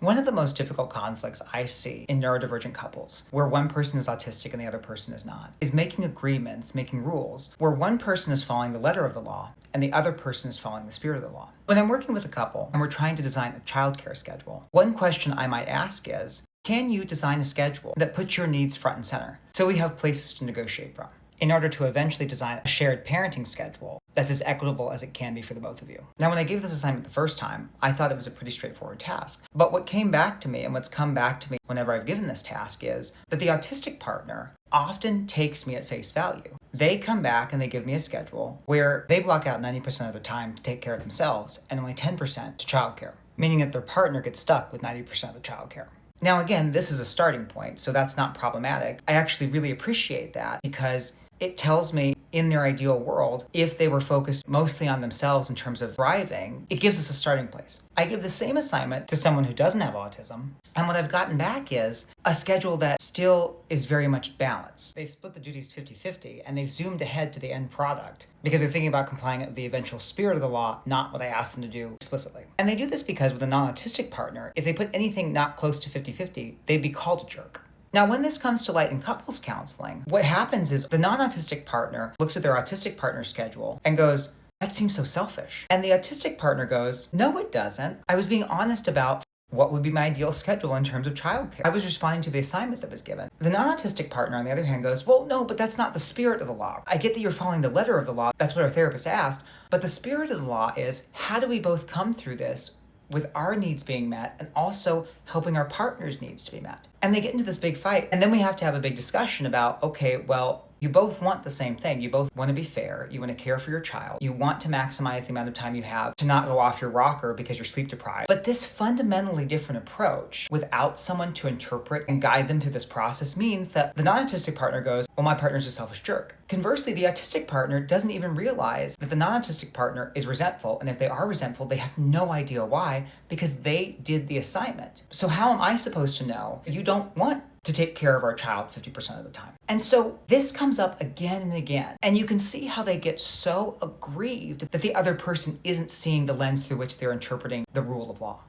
One of the most difficult conflicts I see in neurodivergent couples, where one person is autistic and the other person is not, is making agreements, making rules, where one person is following the letter of the law and the other person is following the spirit of the law. When I'm working with a couple and we're trying to design a childcare schedule, one question I might ask is, can you design a schedule that puts your needs front and center so we have places to negotiate from, in order to eventually design a shared parenting schedule that's as equitable as it can be for the both of you? Now, when I gave this assignment the first time, I thought it was a pretty straightforward task. But what came back to me, and what's come back to me whenever I've given this task, is that the autistic partner often takes me at face value. They come back and they give me a schedule where they block out 90% of their time to take care of themselves and only 10% to childcare, meaning that their partner gets stuck with 90% of the childcare. Now, again, this is a starting point, so that's not problematic. I actually really appreciate that because it tells me in their ideal world, if they were focused mostly on themselves in terms of thriving, it gives us a starting place. I give the same assignment to someone who doesn't have autism, and what I've gotten back is a schedule that still is very much balanced. They split the duties 50-50, and they've zoomed ahead to the end product because they're thinking about complying with the eventual spirit of the law, not what I asked them to do explicitly. And they do this because with a non-autistic partner, if they put anything not close to 50-50, they'd be called a jerk. Now, when this comes to light in couples counseling, what happens is the non-autistic partner looks at their autistic partner's schedule and goes, that seems so selfish. And the autistic partner goes, no, it doesn't. I was being honest about what would be my ideal schedule in terms of childcare. I was responding to the assignment that was given. The non-autistic partner, on the other hand, goes, well, no, but that's not the spirit of the law. I get that you're following the letter of the law. That's what our therapist asked. But the spirit of the law is, how do we both come through this with our needs being met and also helping our partner's needs to be met? And they get into this big fight, and then we have to have a big discussion about, okay, well, you both want the same thing. You both want to be fair. You want to care for your child. You want to maximize the amount of time you have to not go off your rocker because you're sleep deprived. But this fundamentally different approach without someone to interpret and guide them through this process means that the non-autistic partner goes, well, my partner's a selfish jerk. Conversely, the autistic partner doesn't even realize that the non-autistic partner is resentful. And if they are resentful, they have no idea why, because they did the assignment. So how am I supposed to know you don't want to take care of our child 50% of the time? And so this comes up again and again. And you can see how they get so aggrieved that the other person isn't seeing the lens through which they're interpreting the rule of law.